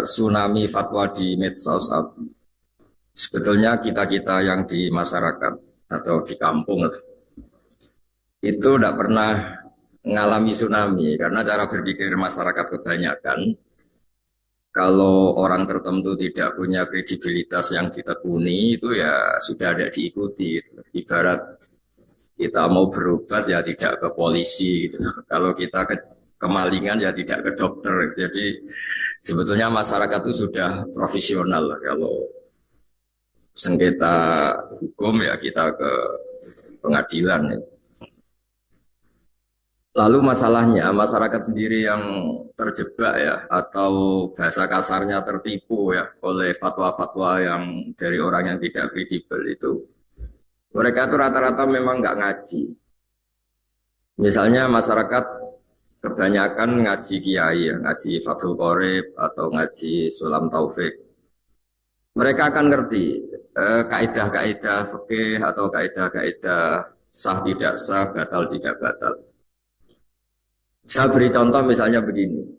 tsunami fatwa di medsos. Sebetulnya kita-kita yang di masyarakat atau di kampung itu tidak pernah mengalami tsunami karena cara berpikir masyarakat kebanyakan kalau orang tertentu tidak punya kredibilitas yang ditekuni itu ya sudah ada diikuti. Ibarat kita mau berobat ya tidak ke polisi gitu. Kalau kita ke kemalingan ya tidak ke dokter. Jadi sebetulnya masyarakat itu sudah profesional lah. Kalau sengketa hukum ya kita ke pengadilan ya. Lalu masalahnya masyarakat sendiri yang terjebak ya atau bahasa kasarnya tertipu ya oleh fatwa-fatwa yang dari orang yang tidak kredibel itu. Mereka itu rata-rata memang nggak ngaji. Misalnya masyarakat kebanyakan ngaji kiai ya, ngaji Fathul Qorib atau ngaji Sulam Taufik. Mereka akan ngerti kaidah-kaidah fikih atau kaidah-kaidah sah tidak sah, batal tidak batal. Saya beri contoh misalnya begini.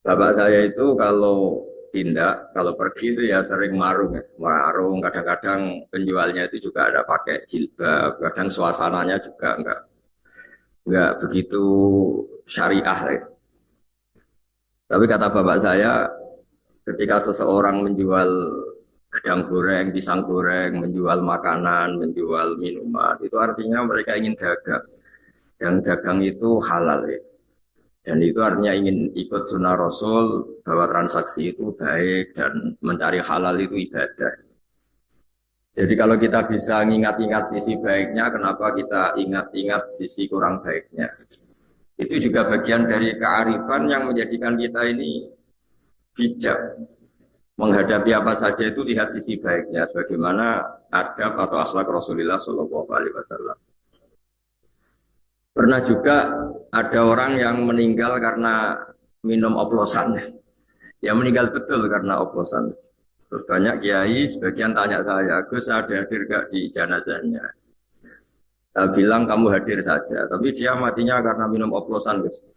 Bapak saya itu kalau tindak, kalau pergi itu ya sering marung ya. Marung, kadang-kadang penjualnya itu juga ada pakai jilbab, kadang suasananya juga enggak begitu syariah ya. Tapi kata bapak saya, ketika seseorang menjual gedang goreng, pisang goreng, menjual makanan, menjual minuman, itu artinya mereka ingin dagang. Dan dagang itu halal ya. Dan itu artinya ingin ikut sunnah Rasul bahwa transaksi itu baik dan mencari halal itu ibadah. Jadi kalau kita bisa ingat-ingat sisi baiknya, kenapa kita ingat-ingat sisi kurang baiknya? Itu juga bagian dari kearifan yang menjadikan kita ini bijak. Menghadapi apa saja itu lihat sisi baiknya. Bagaimana adab atau akhlak Rasulullah SAW. Pernah juga ada orang yang meninggal karena minum oplosan. Ya meninggal betul karena oplosan. Terus banyak kiai, sebagian tanya saya, Gus ada hadir gak di jenazahnya? Saya bilang kamu hadir saja, tapi dia matinya karena minum oplosan, Gus.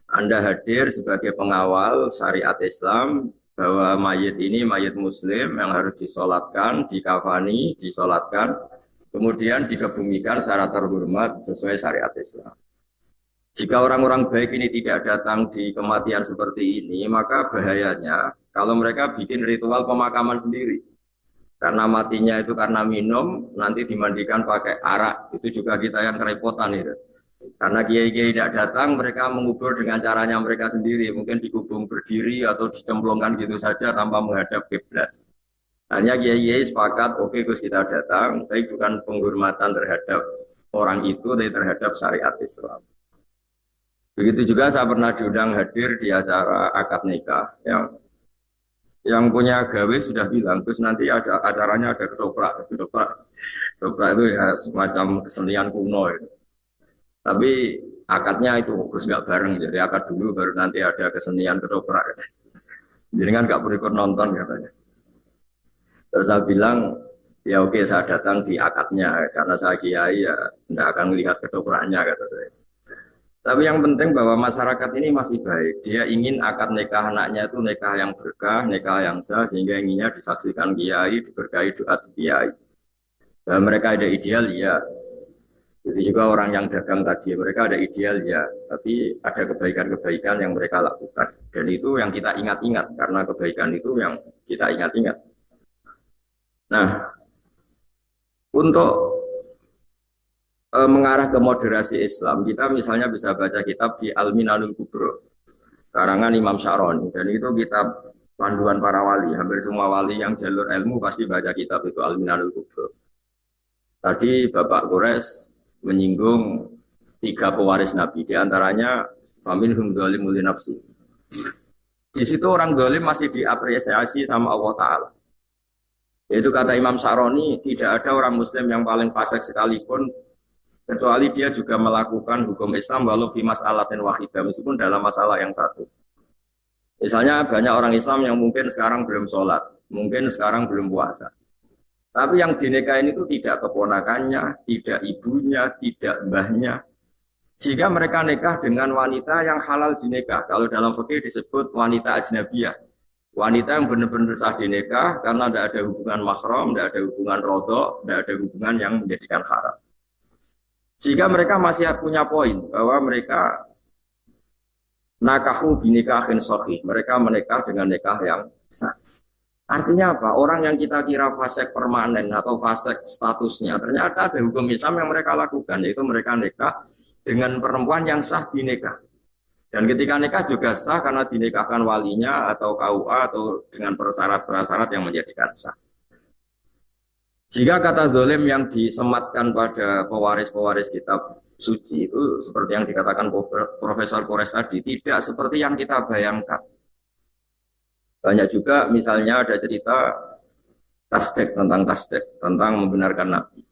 Anda hadir sebagai pengawal syariat Islam bahwa mayit ini mayit Muslim yang harus disolatkan, dikafani, disolatkan. Kemudian dikebumikan secara terhormat sesuai syariat Islam. Jika orang-orang baik ini tidak datang di kematian seperti ini, maka bahayanya kalau mereka bikin ritual pemakaman sendiri. Karena matinya itu karena minum, nanti dimandikan pakai arak. Itu juga kita yang kerepotan itu. Karena kiai-kiai tidak datang, mereka mengubur dengan caranya mereka sendiri. Mungkin dikubung berdiri atau dicemplungkan gitu saja tanpa menghadap kiblat. Hanya kiai sepakat, oke Gus kita datang, tapi bukan penghormatan terhadap orang itu, tapi terhadap syariat Islam. Begitu juga saya pernah diundang hadir di acara akad nikah, yang punya gawe sudah bilang, Gus nanti ada acaranya ada ketoprak itu ya semacam kesenian kuno. Itu. Tapi akadnya itu Gus nggak bareng, jadi akad dulu baru nanti ada kesenian ketoprak. Jadi kan nggak perlu ikut nonton katanya. Terus saya bilang, ya oke saya datang di akadnya, karena saya kiai ya tidak akan melihat ketopraknya kata saya. Tapi yang penting bahwa masyarakat ini masih baik. Dia ingin akad nikah anaknya itu nikah yang berkah, nikah yang sah, sehingga inginnya disaksikan kiai, diberkahi doa kiai. Dan mereka ada ideal ya. Jadi juga orang yang dagang tadi, mereka ada ideal ya. Tapi ada kebaikan-kebaikan yang mereka lakukan. Dan itu yang kita ingat-ingat, karena kebaikan itu yang kita ingat-ingat. Nah, untuk mengarah ke moderasi Islam, kita misalnya bisa baca kitab di Al-Minanul Kubro, karangan Imam Syaroni, dan itu kitab panduan para wali. Hampir semua wali yang jalur ilmu pasti baca kitab itu Al-Minanul Kubro. Tadi Bapak Quraisy menyinggung 3 pewaris Nabi, diantaranya faminhum dzalimun li nafsi. Di situ orang zalim masih diapresiasi sama Allah Ta'ala. Yaitu kata Imam Syaroni, tidak ada orang Muslim yang paling fasik sekalipun, kecuali dia juga melakukan hukum Islam walau fi mas'alatin wahidah, meskipun dalam masalah yang satu. Misalnya banyak orang Islam yang mungkin sekarang belum sholat, mungkin sekarang belum puasa. Tapi yang dinikahin itu tidak keponakannya, tidak ibunya, tidak mbahnya. Sehingga mereka nikah dengan wanita yang halal dinikah. Kalau dalam fikih disebut wanita ajnabiyah. Wanita yang benar-benar sah dinikah karena tidak ada hubungan mahram, tidak ada hubungan rodok, tidak ada hubungan yang menjadikan haram. Sehingga mereka masih punya poin bahwa mereka nakahu binikahin sahih. Mereka menikah dengan nikah yang sah. Artinya apa? Orang yang kita kira fasik permanen atau fasik statusnya, ternyata ada hukum Islam yang mereka lakukan, yaitu mereka nikah dengan perempuan yang sah dinikah. Dan ketika nikah juga sah karena dinikahkan walinya atau KUA atau dengan persyarat-persyarat yang menjadikan sah. Jika kata dolim yang disematkan pada pewaris-pewaris kitab suci itu seperti yang dikatakan Profesor Kores tadi, tidak seperti yang kita bayangkan. Banyak juga misalnya ada cerita tasdek, tentang membenarkan Nabi.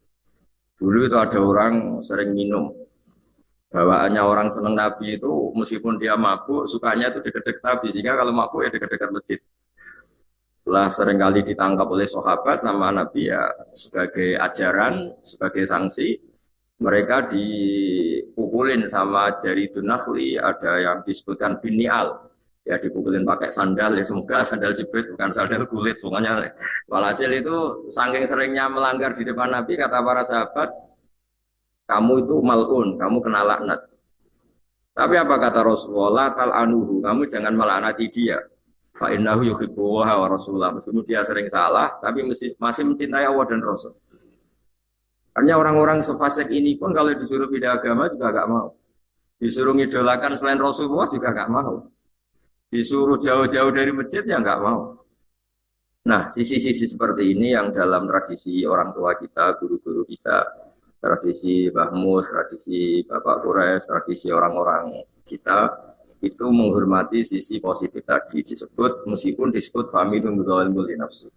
Dulu itu ada orang sering minum. Bawaannya orang seneng Nabi itu meskipun dia mabuk, sukanya itu dekat-dekat Nabi. Sehingga kalau mabuk ya dekat-dekat masjid. Setelah seringkali ditangkap oleh sahabat sama Nabi ya sebagai ajaran, sebagai sanksi, mereka dipukulin sama jari dunahli, ada yang disebutkan binial. Ya dipukulin pakai sandal, ya semoga sandal jepit bukan sandal kulit. Pokoknya walhasil itu saking seringnya melanggar di depan Nabi, kata para sahabat, kamu itu mal'un, kamu kena laknat. Tapi apa kata Rasulullah, tal'anuhu, kamu jangan melaknati dia. Fa innahu yuhibbu wa rasulah. Meskipun dia sering salah, tapi masih mencintai Allah dan Rasul. Artinya orang-orang sefasik ini pun kalau disuruh pindah agama juga gak mau. Disuruh ngidolakan selain Rasulullah juga gak mau. Disuruh jauh-jauh dari masjid ya gak mau. Nah, sisi-sisi seperti ini yang dalam tradisi orang tua kita, guru-guru kita, tradisi Mbah Mus, tradisi Bapak Kures, tradisi orang-orang kita itu menghormati sisi positif tadi disebut meskipun disebut familun dzalimun li nafsi.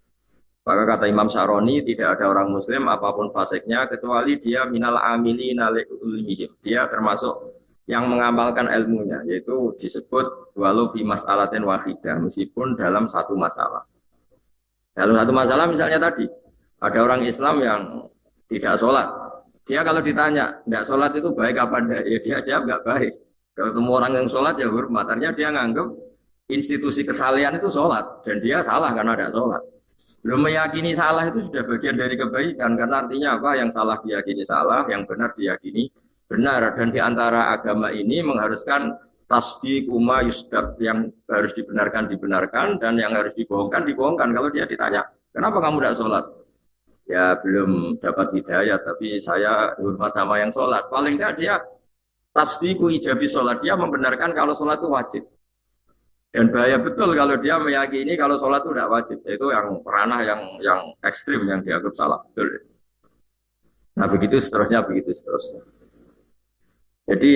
Maka kata Imam Syaroni tidak ada orang muslim apapun fasiknya kecuali dia minal amilina li ulumihim. Dia termasuk yang mengamalkan ilmunya yaitu disebut walau bi mas'alatin wahidah meskipun dalam satu masalah. Dalam satu masalah misalnya tadi ada orang Islam yang tidak sholat. Dia kalau ditanya, tidak sholat itu baik apa enggak? Ya dia jawab enggak baik. Kalau ketemu orang yang sholat ya hormat. Artinya dia nganggap institusi kesalehan itu sholat. Dan dia salah karena tidak sholat. Belum meyakini salah itu sudah bagian dari kebaikan. Karena artinya apa? Yang salah diyakini salah, yang benar diyakini benar. Dan di antara agama ini mengharuskan tasdiq umma yusdaq. Yang harus dibenarkan, dan yang harus dibohongkan. Kalau dia ditanya, kenapa kamu tidak sholat? Ya belum dapat hidayah, tapi saya hormat sama yang sholat. Paling tidak dia tasdiqu ijabi sholat, dia membenarkan kalau sholat itu wajib. Dan bahaya betul kalau dia meyakini kalau sholat itu tidak wajib. Itu yang ranah yang ekstrim yang dianggap salah. Betul. Nah begitu seterusnya. Jadi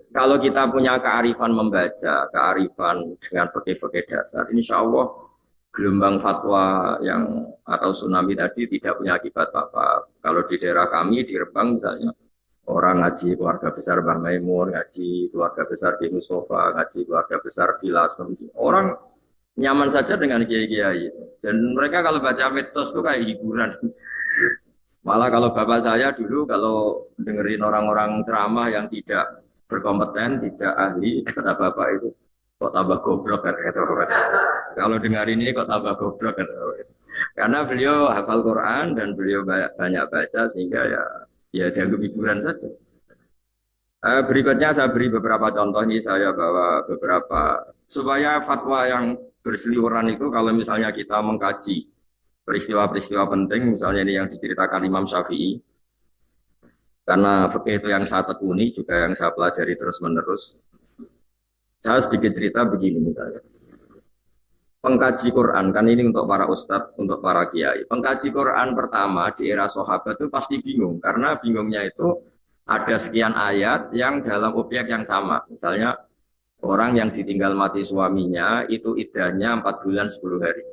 kalau kita punya kearifan membaca, kearifan dengan berbagai dasar, insya Allah gelombang fatwa yang atau tsunami tadi tidak punya akibat apa. Kalau di daerah kami di Rembang misalnya orang ngaji keluarga besar Mbah Maimun, ngaji keluarga besar di Mustafa, ngaji keluarga besar di Lasem, orang nyaman saja dengan kiai-kiai. Dan mereka kalau baca medsos itu kayak hiburan. Malah kalau bapak saya dulu kalau dengerin orang-orang ceramah yang tidak berkompeten, tidak ahli, kata bapak itu kok tambah goblok kan gitu. Kalau dengar ini kok tambah goblok kan. Karena beliau hafal Quran dan beliau banyak baca sehingga ya dianggap hiburan saja. Berikutnya saya beri beberapa contoh ini, saya bawa beberapa supaya fatwa yang berseliweran itu kalau misalnya kita mengkaji peristiwa-peristiwa penting, misalnya ini yang diceritakan Imam Syafi'i, karena fikih itu yang saya tekuni juga yang saya pelajari terus-menerus. Saya sedikit cerita begini misalnya. Pengkaji Quran, kan ini untuk para ustadz, untuk para kiai. Pengkaji Quran pertama di era sahabat itu pasti bingung. Karena bingungnya itu ada sekian ayat yang dalam objek yang sama. Misalnya orang yang ditinggal mati suaminya itu iddahnya 4 bulan 10 hari.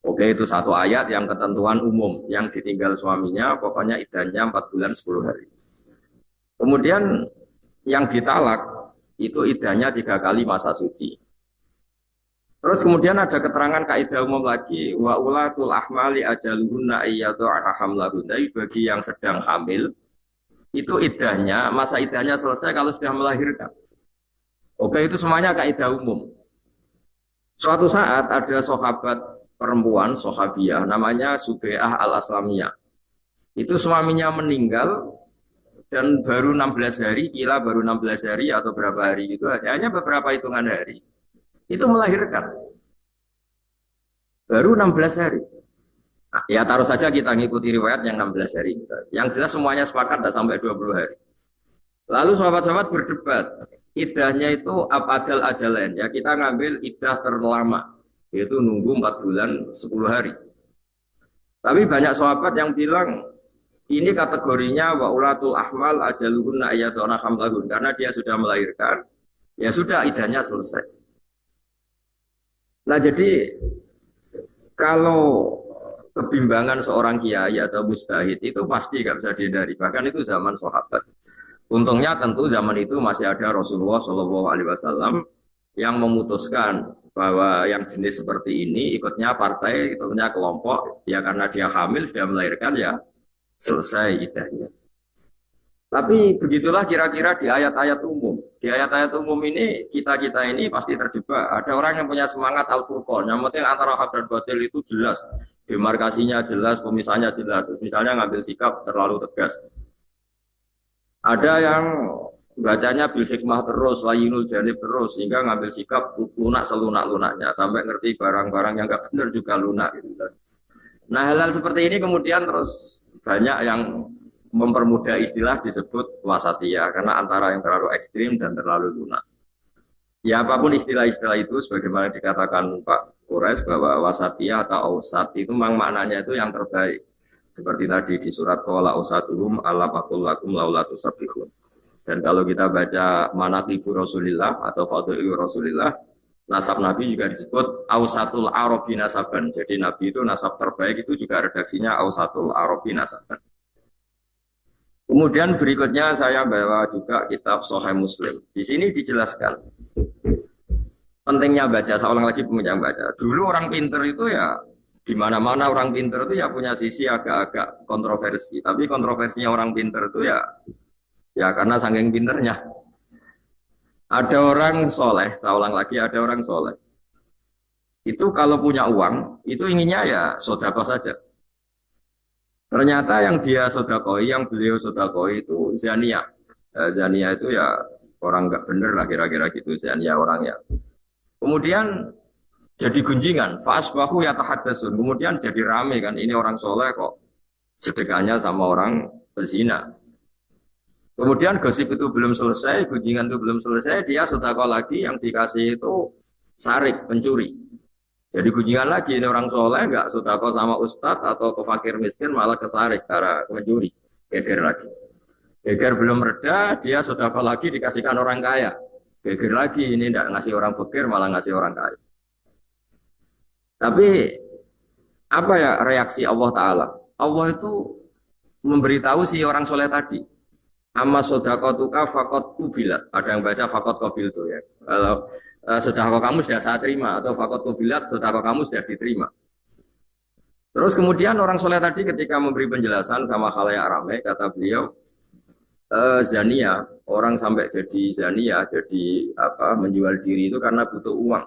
Oke, itu satu ayat yang ketentuan umum. Yang ditinggal suaminya pokoknya iddahnya 4 bulan 10 hari. Kemudian yang ditalak itu iddahnya 3 kali masa suci. Terus kemudian ada keterangan kaidah umum lagi, wa ulatul ahmali ajaluhunna ayyadha'na hamlahunna, bagi yang sedang hamil itu iddahnya, masa iddahnya selesai kalau sudah melahirkan. Oke, itu semuanya kaidah umum. Suatu saat ada sahabat perempuan, sahabiah, namanya Subeah al-Aslamiyah. Itu suaminya meninggal dan baru 16 hari, kira baru 16 hari atau berapa hari itu, hanya beberapa hitungan hari. Itu melahirkan. Baru 16 hari. Nah, ya taruh saja kita ngikuti riwayat yang 16 hari. Misalnya. Yang jelas semuanya sepakat tidak sampai 20 hari. Lalu sahabat-sahabat berdebat. Idahnya itu abadal ajalain. Ya kita ngambil idah terlama. Yaitu nunggu 4 bulan 10 hari. Tapi banyak sahabat yang bilang ini kategorinya wa ulatul ahmal ajaluhunna ayatuna hamlahun. Karena dia sudah melahirkan. Ya sudah idahnya selesai. Nah jadi kalau kebimbangan seorang kiai atau mustahid itu pasti nggak bisa dihindari. Bahkan itu zaman sahabat. Untungnya tentu zaman itu masih ada Rasulullah Shallallahu Alaihi Wasallam yang memutuskan bahwa yang jenis seperti ini ikutnya partai, ikutnya kelompok, ya karena dia hamil sudah melahirkan ya selesai idahnya. Tapi begitulah kira-kira di ayat-ayat umum. Di ayat-ayat umum ini kita-kita ini pasti terjebak. Ada orang yang punya semangat Al-Furqan. Yang penting antara hak dan batil itu jelas. Demarkasinya jelas, pemisahnya jelas. Misalnya ngambil sikap terlalu tegas. Ada yang bacanya bil hikmah terus, layinul janib terus. Sehingga ngambil sikap lunak selunak-lunaknya. Sampai ngerti barang-barang yang gak benar juga lunak. Gitu. Nah hal-hal seperti ini kemudian terus banyak yang mempermudah istilah disebut wasatiyah karena antara yang terlalu ekstrim dan terlalu lunak. Ya apapun istilah-istilah itu sebagaimana dikatakan Pak Quraisy bahwa wasatiyah atau ausat itu memang maknanya itu yang terbaik. Seperti tadi di surat qala ausatuhum alla faqul lakum laula tusabbihun. Dan kalau kita baca manaqibu Rasulillah atau fadhailu Rasulillah, nasab Nabi juga disebut ausatul arabi nasaban. Jadi Nabi itu nasab terbaik itu juga redaksinya ausatul arabi nasaban. Kemudian berikutnya saya bawa juga kitab Sahih Muslim. Di sini dijelaskan pentingnya baca. Saya ulang lagi pentingnya baca. Dulu orang pinter itu ya di mana-mana orang pinter itu ya punya sisi agak-agak kontroversi. Tapi kontroversinya orang pinter itu ya karena saking pinternya. Ada orang soleh, saya ulang lagi ada orang soleh. Itu kalau punya uang itu inginnya ya sedekah saja. Ternyata yang dia sodakoi, yang beliau sodakoi itu zania. Zania itu ya orang nggak bener lah kira-kira gitu zania orangnya. Kemudian jadi gunjingan, fasbahu ya tahaddasun. Kemudian jadi rame kan, ini orang soleh kok sedekahnya sama orang berzina. Kemudian gosip itu belum selesai, gunjingan itu belum selesai, dia sodakoi lagi yang dikasih itu sarik, pencuri. Jadi gunjingan lagi, ini orang soleh nggak sodako sama ustadz atau ke fakir miskin malah kesarik karena mencuri. Geger lagi. Geger belum reda, dia sodako lagi dikasihkan orang kaya. Geger lagi, ini tidak ngasih orang fakir malah ngasih orang kaya. Tapi apa ya reaksi Allah Ta'ala? Allah itu memberitahu si orang soleh tadi. Amma sodakotuka fakot kubilat. Ada yang baca fakot kobil itu ya. Kalau sodako kamu sudah saya terima atau fakot kubilat sodako kamu sudah diterima. Terus kemudian orang soleh tadi ketika memberi penjelasan sama khalayak ramai kata beliau zania orang sampai jadi zania jadi apa menjual diri itu karena butuh uang.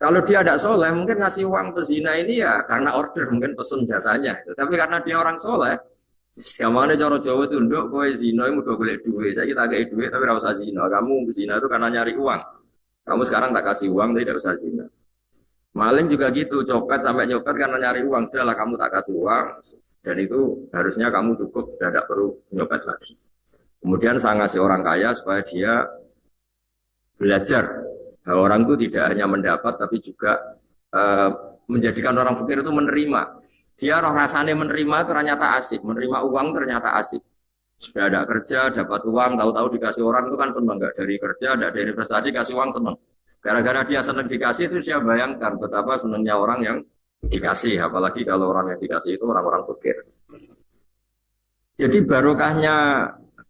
Kalau dia tidak soleh mungkin ngasih uang pezina ini ya karena order mungkin pesen jasanya. Tapi karena dia orang soleh Kamane cara Jawa itu nduk kowe zina muga golek duit. Saiki tak kei duit tapi ora usah zina. Kamu zina itu karena nyari uang. Kamu sekarang tak kasih uang tapi tidak usah zina. Maling juga gitu, copet sampai nyopet karena nyari uang. Sudahlah kamu tak kasih uang dan itu harusnya kamu cukup tidak perlu nyopet lagi. Kemudian saya ngasih orang kaya supaya dia belajar. Bahwa orang itu tidak hanya mendapat tapi juga menjadikan orang fakir itu menerima. Dia roh rasanya menerima ternyata asik, menerima uang ternyata asik. Sudah ada kerja, dapat uang, tahu-tahu dikasih orang itu kan senang. Enggak dari kerja, enggak dari prestasi, dikasih uang senang. Gara-gara dia senang dikasih itu dia bayangkan betapa senangnya orang yang dikasih. Apalagi kalau orang yang dikasih itu orang-orang fakir. Jadi barokahnya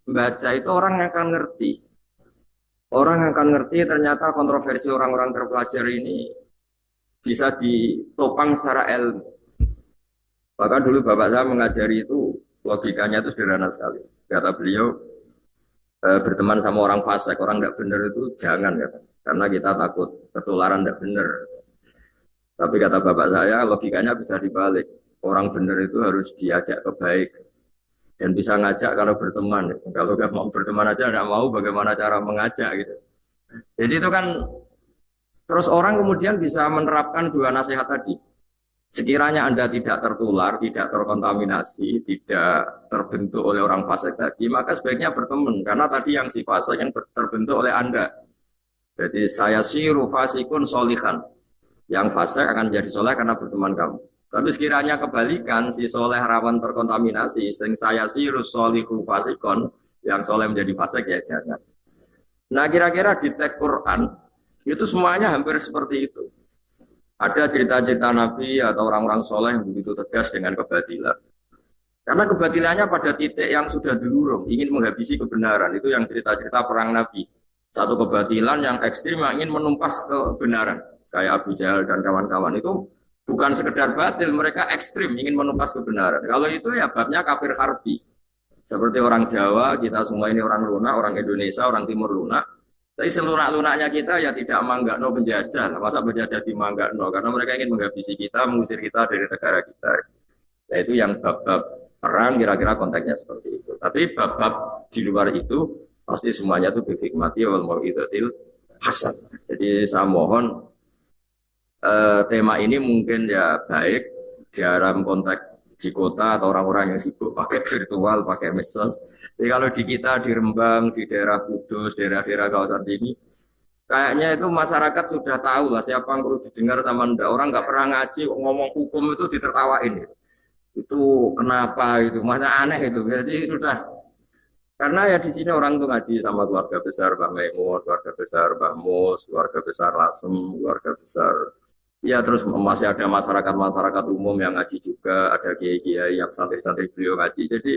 baca itu orang yang akan ngerti. Orang yang akan ngerti ternyata kontroversi orang-orang terpelajar ini bisa ditopang secara ilmu. Bahkan dulu bapak saya mengajari itu logikanya itu sederhana sekali. Kata beliau berteman sama orang fasik, orang tidak benar itu jangan ya. karena kita takut ketularan tidak benar. Tapi kata bapak saya, logikanya bisa dibalik. Orang benar itu harus diajak ke baik dan bisa ngajak kalau berteman. Kalau nggak mau berteman aja nggak mau, bagaimana cara mengajak gitu. Jadi itu kan terus orang kemudian bisa menerapkan dua nasihat tadi. Sekiranya Anda tidak tertular, tidak terkontaminasi, tidak terbentuk oleh orang fasik tadi, maka sebaiknya berteman. Karena tadi yang si fasik yang terbentuk oleh Anda. Jadi saya siru fasikun solihan. Yang fasik akan jadi soleh karena berteman kamu. Tapi sekiranya kebalikan, si soleh rawan terkontaminasi, sing saya siru solihu fasikun, yang soleh menjadi fasik ya jangan. Nah kira-kira di teks Quran, itu semuanya hampir seperti itu. Ada cerita-cerita Nabi atau orang-orang soleh yang begitu tegas dengan kebatilan. Karena kebatilannya pada titik yang sudah dilurung, ingin menghabisi kebenaran. Itu yang cerita-cerita perang Nabi. Satu kebatilan yang ekstrim yang ingin menumpas kebenaran. Kayak Abu Jahal dan kawan-kawan itu bukan sekedar batil, mereka ekstrim ingin menumpas kebenaran. Kalau itu ya babnya kafir harbi. Seperti orang Jawa, kita semua ini orang lunak, orang Indonesia, orang Timur lunak. Tapi selunak-lunaknya kita ya tidak manggakno penjajah. Masa penjajah di manggakno? Karena mereka ingin menghabisi kita, mengusir kita dari negara kita. Nah itu yang bab-bab perang kira-kira konteksnya seperti itu. Tapi bab-bab di luar itu pasti semuanya itu bihikmati wal mau'izatil hasan. Jadi saya mohon tema ini mungkin ya baik dalam konteks di kota atau orang-orang yang sibuk pakai virtual, pakai medsos. Jadi kalau di kita di Rembang, di daerah Kudus, daerah-daerah kawasan sini, kayaknya itu masyarakat sudah tahu lah siapa yang perlu didengar sama ndak. Orang nggak pernah ngaji, ngomong hukum itu ditertawain. Itu kenapa itu? Mana aneh itu. Jadi sudah. Karena ya di sini orang tuh ngaji sama keluarga besar Mbah Maimun, keluarga besar Mbah Mus, keluarga besar Lasem, keluarga besar. Ya terus masih ada masyarakat umum yang ngaji juga, ada kiai-kiai yang santri-santri beliau ngaji. Jadi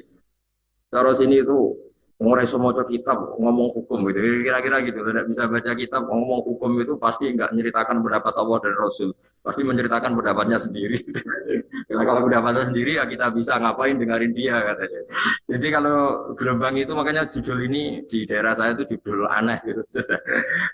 terus ini itu ngurai semua kitab ngomong hukum gitu. Kira-kira gitu. Tidak bisa baca kitab ngomong hukum itu pasti nggak menceritakan pendapat Allah dan Rasul. Pasti menceritakan pendapatnya sendiri. Karena kalau pendapatnya sendiri ya kita bisa ngapain dengerin dia katanya. Jadi kalau gelombang itu makanya judul ini di daerah saya itu judul aneh gitu.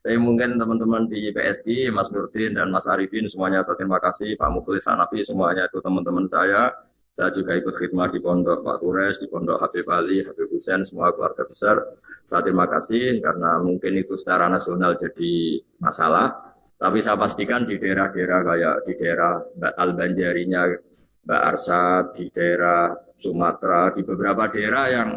Tapi mungkin teman-teman di PSI, Mas Nurdin dan Mas Arifin semuanya saya terima kasih. Pak Mukhlis Hanafi semuanya itu teman-teman saya. Saya juga ikut khidmat di pondok Pak Kures, di pondok Habib Ali, Habib Hussein, semua keluarga besar. Saya terima kasih karena mungkin itu secara nasional jadi masalah. Tapi saya pastikan di daerah-daerah kayak di daerah Mbak Al-Banjarinya, Mbak Arsad, di daerah Sumatera, di beberapa daerah yang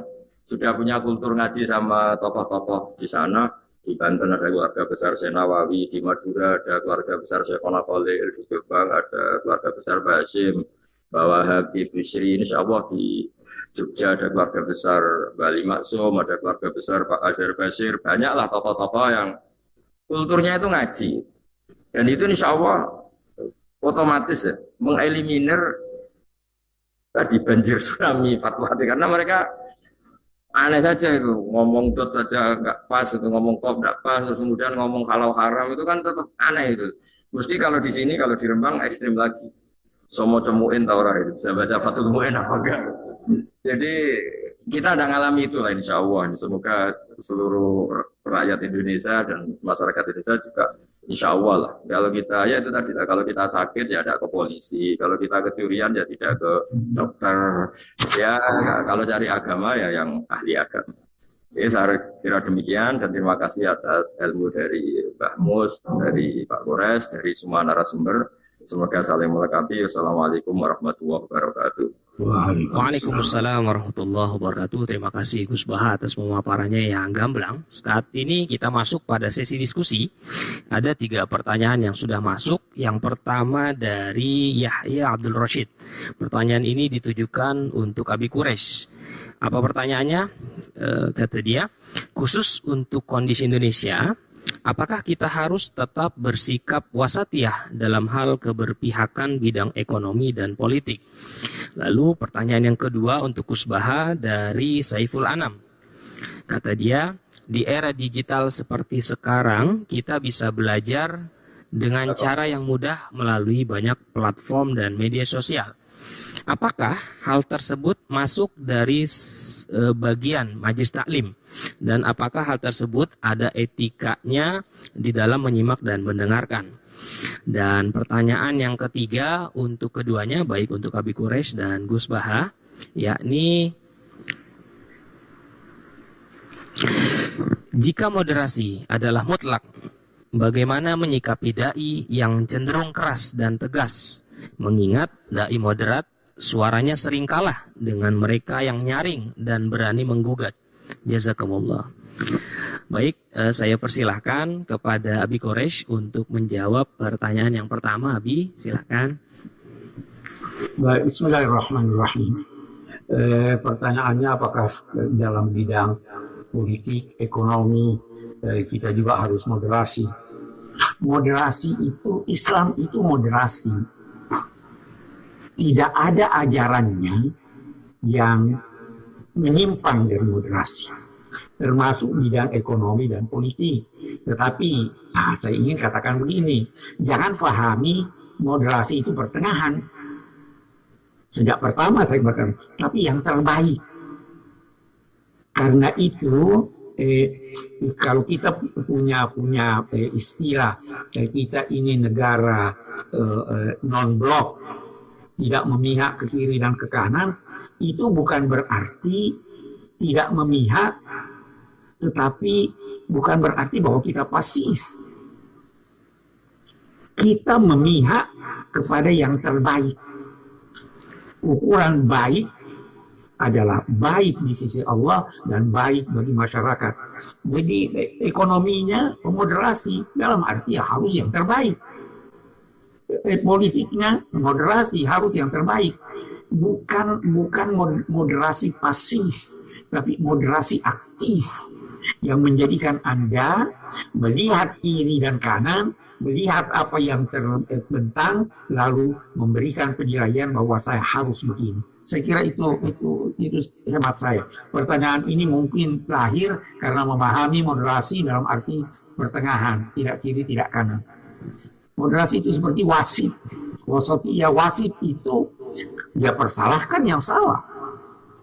sudah punya kultur ngaji sama tokoh-tokoh di sana. Di Banten ada keluarga besar Senawawi, di Madura ada keluarga besar Syekhona Khalil, di Jombang ada keluarga besar Basim, bahwa Habib Bisri, insya Allah di Jogja ada keluarga besar Bali Maksum, ada keluarga besar Pak Azhar Basir, banyaklah tokoh-tokoh yang kulturnya itu ngaji. Dan itu insya Allah otomatis ya, mengeliminir tadi banjir tsunami fatwa karena mereka aneh saja itu ngomong dot saja nggak pas, itu ngomong kop nggak pas, terus kemudian ngomong halal haram itu kan tetap aneh itu. Mesti kalau di sini, kalau di Rembang ekstrim lagi. Somo cemuin tau orang itu bisa baca Fathul Mu'in apa enggak. Jadi kita ada ngalami itu lah insya Allah. Semoga seluruh rakyat Indonesia dan masyarakat Indonesia juga insya Allah lah. Kalau kita ya itu tadi kalau kita sakit ya ada ke polisi. Kalau kita kecurian ya tidak ke dokter. Ya kalau cari agama ya yang ahli agama. Jadi saya kira demikian dan terima kasih atas ilmu dari Mbak Mus, dari Pak Kores, dari semua narasumber. Semoga saling melengkapi. Assalamualaikum warahmatullahi wabarakatuh. Waalaikumsalam warahmatullahi wabarakatuh. Terima kasih Gus Baha atas pemaparannya yang gamblang. Saat ini kita masuk pada sesi diskusi. Ada 3 pertanyaan yang sudah masuk. Yang pertama dari Yahya Abdul Rashid. Pertanyaan ini ditujukan untuk Abi Quraisy. Apa pertanyaannya? Kata dia, khusus untuk kondisi Indonesia, apakah kita harus tetap bersikap wasatiyah dalam hal keberpihakan bidang ekonomi dan politik? Lalu pertanyaan yang kedua untuk Kusbaha dari Saiful Anam. Kata dia, di era digital seperti sekarang, kita bisa belajar dengan cara yang mudah melalui banyak platform dan media sosial. Apakah hal tersebut masuk dari bagian majelis taklim, dan apakah hal tersebut ada etikanya di dalam menyimak dan mendengarkan? Dan pertanyaan yang ketiga untuk keduanya, baik untuk Abi Quraisy dan Gus Baha, yakni jika moderasi adalah mutlak, bagaimana menyikapi dai yang cenderung keras dan tegas? Mengingat dai moderat suaranya sering kalah dengan mereka yang nyaring dan berani menggugat. Jazakumullah. Baik, saya persilahkan kepada Abi Quraisy untuk menjawab pertanyaan yang pertama. Abi, silakan. Baik, bismillahirrahmanirrahim. Pertanyaannya apakah dalam bidang politik, ekonomi, kita juga harus moderasi. Moderasi itu, Islam itu moderasi. Tidak ada ajarannya yang menyimpang dari moderasi, termasuk bidang ekonomi dan politik. Tetapi, saya ingin katakan begini, jangan fahami moderasi itu pertengahan. Sejak pertama saya berkata, tapi yang terbaik. Karena itu, kalau kita punya istilah, kita ini negara non-blok, tidak memihak ke kiri dan ke kanan, itu bukan berarti tidak memihak, tetapi bukan berarti bahwa kita pasif. Kita memihak kepada yang terbaik. Ukuran baik adalah baik di sisi Allah dan baik bagi masyarakat. Jadi ekonominya moderasi dalam arti harus yang terbaik. Politiknya moderasi harus yang terbaik, bukan moderasi pasif, tapi moderasi aktif yang menjadikan Anda melihat kiri dan kanan, melihat apa yang terbentang, lalu memberikan penilaian bahwa saya harus begini. Saya kira itu hemat saya. Pertanyaan ini mungkin lahir karena memahami moderasi dalam arti pertengahan, tidak kiri tidak kanan. Moderasi itu seperti wasit. Wasit itu dia persalahkan yang salah,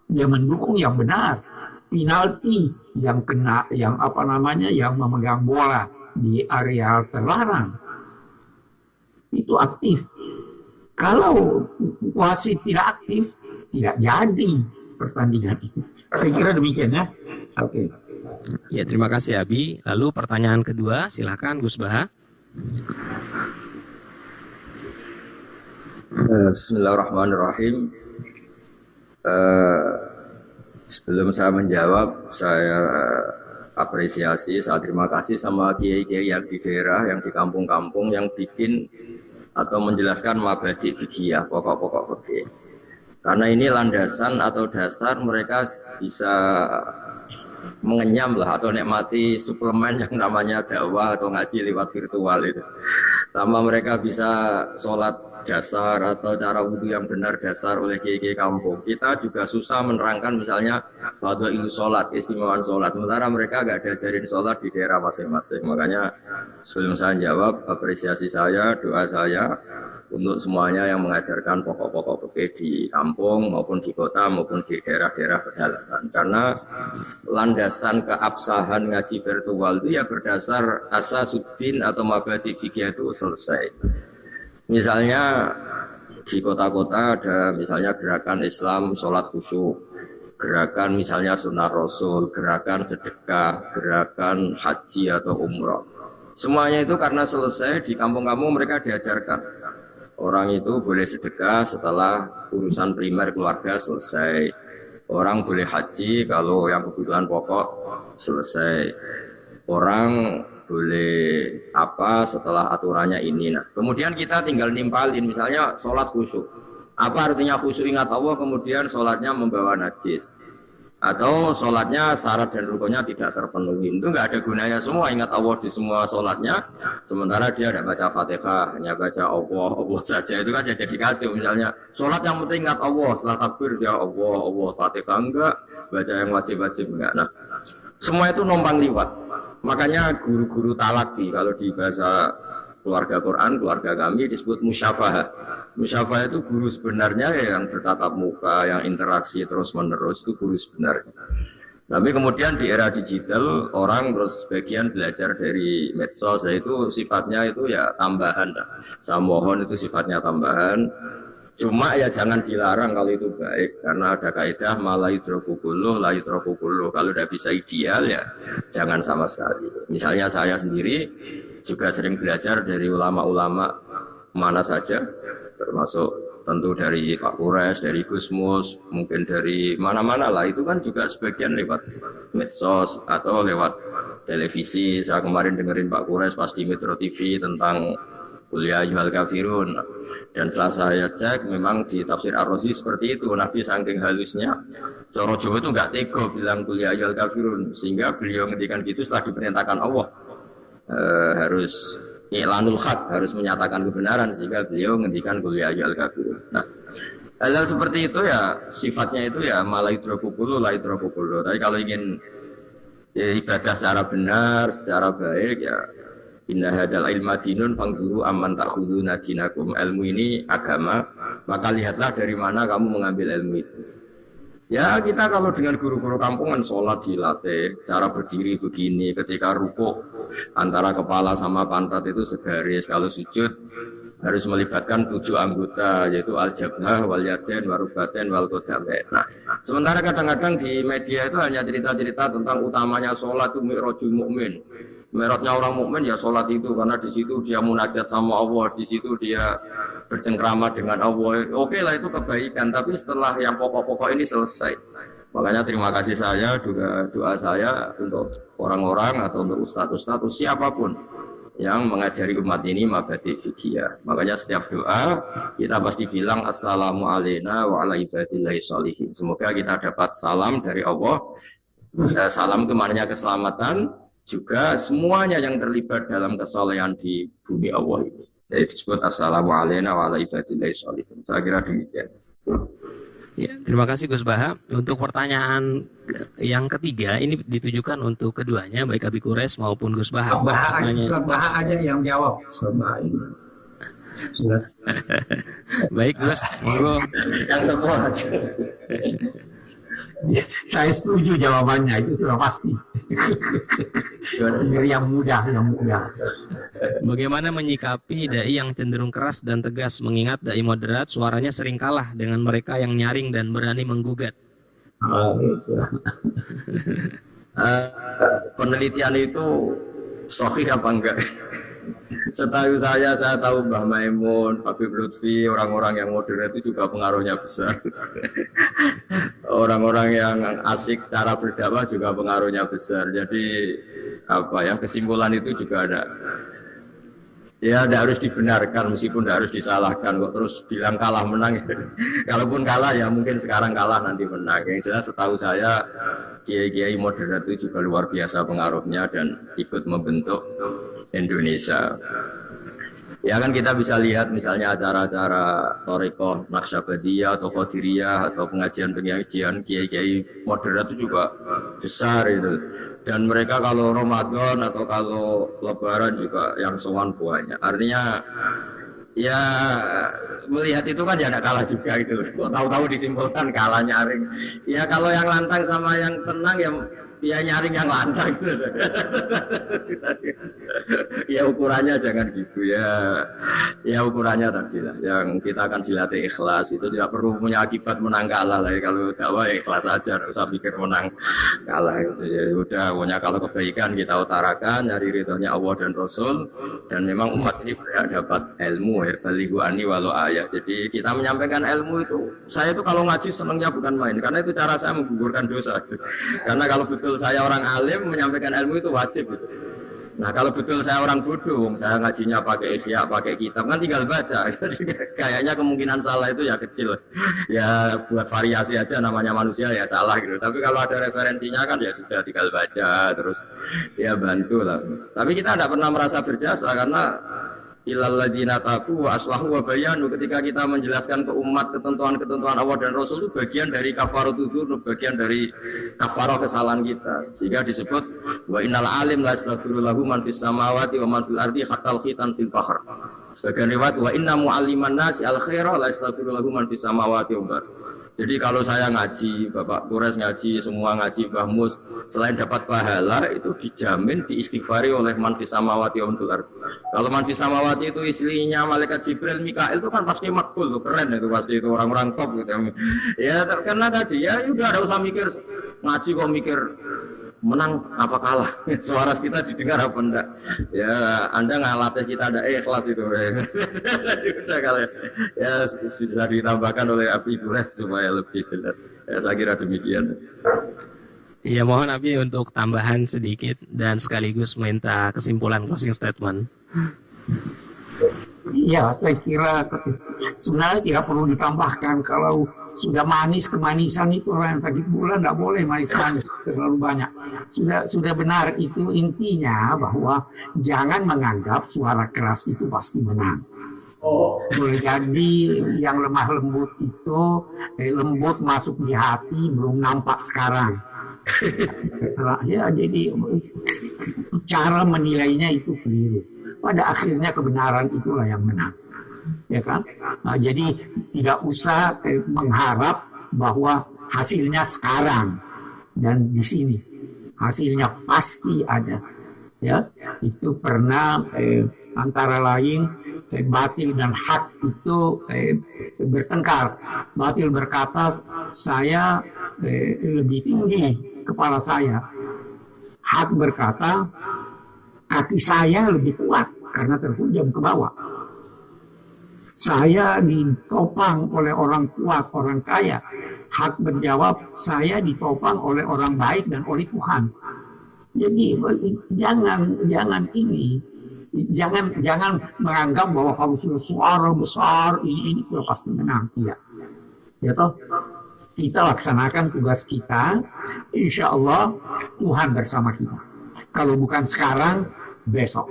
dia mendukung yang benar. Penalti yang kena, yang memegang bola di area terlarang itu aktif. Kalau wasit tidak aktif, tidak jadi pertandingan itu. Saya kira demikian ya. Oke. Ya, terima kasih Abi. Lalu pertanyaan kedua, silakan Gus Baha. Bismillahirrahmanirrahim. Sebelum saya menjawab, saya apresiasi, saya terima kasih sama kiai-kiai yang di daerah, yang di kampung-kampung, yang bikin atau menjelaskan mabadi fikih, pokok-pokok fikih. Karena ini landasan atau dasar mereka bisa mengenyam lah atau nikmati suplemen yang namanya dakwah atau ngaji lewat virtual itu. Sama mereka bisa sholat dasar atau cara wudhu yang benar dasar oleh kiai-kiai kampung. Kita juga susah menerangkan misalnya fadhailu sholat, keistimewaan sholat. Sementara mereka nggak diajarin sholat di daerah masing-masing. Makanya sebelum saya jawab, apresiasi saya, doa saya untuk semuanya yang mengajarkan pokok-pokok fikih di kampung maupun di kota maupun di daerah-daerah pedalaman. Karena landasan keabsahan ngaji virtual itu ya berdasar asasuddin atau mabadi fikih itu selesai. Misalnya di kota-kota ada misalnya gerakan Islam sholat khusyuk, gerakan misalnya sunnah rasul, gerakan sedekah, gerakan haji atau umroh. Semuanya itu karena selesai di kampung-kampung mereka diajarkan. Orang itu boleh sedekah setelah urusan primer keluarga selesai. Orang boleh haji kalau yang kebutuhan pokok selesai. Orang boleh apa setelah aturannya ini. Nah, kemudian kita tinggal nimpalin misalnya sholat khusyuk. Apa artinya khusyuk ingat Allah kemudian sholatnya membawa najis? Atau sholatnya syarat dan rukunnya tidak terpenuhi, itu nggak ada gunanya semua ingat Allah di semua sholatnya, sementara dia tidak baca Fatihah, hanya baca Allah saja, itu kan jadi kacau. Misalnya sholat yang penting ingat Allah, setelah takbir dia Allah, Fatihah enggak, baca yang wajib-wajib enggak. Nah, semua itu numpang liwat. Makanya guru-guru talaki kalau di bahasa keluarga Quran, keluarga kami disebut musyafahah. Musyafahah itu guru sebenarnya yang bertatap muka, yang interaksi terus-menerus, itu guru sebenarnya. Tapi kemudian di era digital, orang terus sebagian belajar dari medsos, yaitu sifatnya itu ya tambahan. Saya mohon itu sifatnya tambahan. Cuma ya jangan dilarang kalau itu baik, karena ada kaidah malah yudrokukuluh, la yudrokukuluh. Kalau udah bisa ideal ya jangan sama sekali. Misalnya saya sendiri juga sering belajar dari ulama-ulama mana saja, termasuk tentu dari Pak Kures, dari Gusmus, mungkin dari mana-mana lah. Itu kan juga sebagian lewat medsos atau lewat televisi. Saya kemarin dengerin Pak Kures pas di Metro TV tentang kuliah Yuhal Kafirun, dan setelah saya cek memang di tafsir Ar-Razi seperti itu. Nabi saking halusnya Coro Jawa itu nggak tega bilang kuliah Yuhal Kafirun, sehingga beliau ngendikan gitu setelah diperintahkan Allah harus i'lanul haq, harus menyatakan kebenaran, sehingga beliau ngendikan kuliah Yuhal Kafirun. Nah, hal seperti itu ya sifatnya itu ya malah idrokukulu la idrokukulu. Tapi kalau ingin ibadah secara benar, secara baik ya inna hadal ilma dinun fangzuru amman ta'khuduna dinakum. Ilmu ini agama, maka lihatlah dari mana kamu mengambil ilmu itu. Ya kita kalau dengan guru-guru kampungan sholat dilatih, cara berdiri begini, ketika rukuk antara kepala sama pantat itu segaris, kalau sujud harus melibatkan 7 anggota, yaitu al-jabhah, wal yadain, warubaten, wal qadamain. Nah, sementara kadang-kadang di media itu hanya cerita-cerita tentang utamanya sholat itu mi'rajul mukmin. Mi'rajnya orang mukmin ya sholat itu, karena di situ dia munajat sama Allah, di situ dia bercengkrama dengan Allah. Oke lah itu kebaikan, tapi setelah yang pokok-pokok ini selesai. Makanya terima kasih saya juga doa saya untuk orang-orang atau untuk ustadz-ustadz siapapun yang mengajari umat ini mabadi fikih. Makanya setiap doa kita pasti bilang assalamu alayna wa ala ibadillahi sholihin. Semoga kita dapat salam dari Allah. Salam itu maknanya keselamatan, juga semuanya yang terlibat dalam kesolehan di bumi Allah ini. Jadi disebut assalamu alayna wa ala ibadillahi sholihin. Saya kira demikian. Ya, terima kasih Gus Baha. Untuk pertanyaan yang ketiga ini ditujukan untuk keduanya, baik Abi Kures maupun Gus Baha. Ustaz Baha aja yang jawab. Sudah. Baik Gus, monggo. Yang semua aja. Saya setuju jawabannya, itu sudah pasti. Yang mudah. Bagaimana menyikapi dai yang cenderung keras dan tegas, mengingat dai moderat suaranya sering kalah dengan mereka yang nyaring dan berani menggugat? Penelitian itu sahih apa enggak? Setahu saya tahu Mbah Maimun, Habib Lutfi, orang-orang yang moderat itu juga pengaruhnya besar. Orang-orang yang asik cara berdakwah juga pengaruhnya besar. Jadi kesimpulan itu juga ada. Ya tidak harus dibenarkan meskipun tidak harus disalahkan kok terus bilang kalah menang. Kalaupun kalah ya mungkin sekarang kalah nanti menang. Yang jelas setahu saya kiai-kiai moderat itu juga luar biasa pengaruhnya dan ikut membentuk Indonesia. Ya kan kita bisa lihat misalnya acara-acara Thariqah Naqsyabandiyah atau Qadiriyah atau pengajian-pengajian kiai-kiai moderat itu juga besar itu. Dan mereka kalau Ramadan atau kalau Lebaran juga yang sowan banyak. Artinya ya melihat itu kan ya ada kalah juga gitu. Tahu-tahu disimpulkan kalah nyaring. Ya kalau yang lantang sama yang tenang ya nyaring yang lantang gitu. Ya ukurannya jangan gitu ya. Ya ukurannya tadi lah. Yang kita akan dilatih ikhlas, itu tidak perlu punya akibat menang kalah lah. Kalau dakwah ikhlas aja, tidak usah pikir menang kalah gitu. Ya udah, pokoknya kalau kebaikan kita utarakan, nyari ridhonya Allah dan Rasul, dan memang umat ini berhak dapat ilmu ya, balighu anni walau ayat. Jadi kita menyampaikan ilmu itu, saya itu kalau ngaji senangnya bukan main, karena itu cara saya menggugurkan dosa. Karena kalau betul saya orang alim menyampaikan ilmu itu wajib gitu. Nah kalau betul saya orang bodoh, saya ngajinya pakai ihya, pakai kitab, kan tinggal baca. Kayaknya kemungkinan salah itu ya kecil. Ya buat variasi aja, namanya manusia ya salah gitu. Tapi kalau ada referensinya kan ya sudah tinggal baca, terus ya bantu lah. Tapi kita tidak pernah merasa berjasa karena ilal ladzina taqu wa aslahu wa bayanu. Ketika kita menjelaskan ke umat ketentuan-ketentuan Allah dan Rasul itu bagian dari kafaratul dzunub, bagian dari kafarah kesalahan kita. Sehingga disebut wa innal alim la yastaghfiru lahu man fis samawati wa man fil ardi hatta al-khitan fil bahr. Sebagian riwayat wa inna mu'alliman nasi al khaira la yastaghfiru lahu man fis samawati wa man. Jadi kalau saya ngaji, Bapak Kures ngaji, semua ngaji, Mbah Mus, selain dapat pahala itu dijamin diistighfari oleh man fis samawati wa man fil ardi. Kalau man fis samawati itu istrinya malaikat Jibril, Mikail itu kan pasti makbul tuh, keren itu pasti itu orang-orang top gitu. Ya karena tadi ya udah ada usah mikir ngaji kok mikir menang apa kalah, suara kita didengar apa enggak. Ya Anda ngalatih kita ada ikhlas itu. Sudah kalau ya bisa ditambahkan oleh Abi Dures supaya lebih jelas. Ya, saya kira demikian. Ya mohon Abi untuk tambahan sedikit dan sekaligus minta kesimpulan closing statement. Iya, saya kira sebenarnya tidak perlu ditambahkan. Kalau sudah manis kemanisan itu, orang yang sakit gula tidak boleh manis-manis terlalu banyak. Sudah benar itu intinya, bahwa jangan menganggap suara keras itu pasti menang. Boleh jadi yang lemah lembut itu lembut masuk di hati belum nampak sekarang. Ya jadi cara menilainya itu keliru. Pada akhirnya kebenaran itulah yang menang. Ya kan? Nah, jadi tidak usah mengharap bahwa hasilnya sekarang dan di sini hasilnya pasti ada. Ya, itu pernah antara lain batil dan hak itu bertengkar. Batil berkata saya lebih tinggi kepala saya. Hak berkata kaki saya lebih kuat karena terhujam ke bawah. Saya ditopang oleh orang kuat, orang kaya. Hak berjawab, saya ditopang oleh orang baik dan oleh Tuhan. Jadi jangan menganggap bahwa kalau sudah suara besar ini sudah pasti menang. Tidak. Ya toh, kita laksanakan tugas kita. Insya Allah Tuhan bersama kita. Kalau bukan sekarang, besok.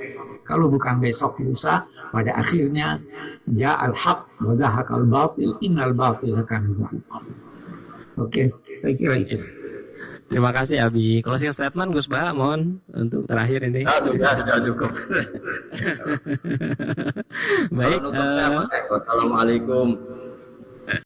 Kalau bukan besok, lusa. Pada akhirnya ja'al haq wa zahaqal batil innal batila kana zahuqa. Oke, saya kira itu. Terima kasih Abi. Closing statement Gus Bah, mohon untuk terakhir ini. Sudah cukup. Baik. Assalamualaikum.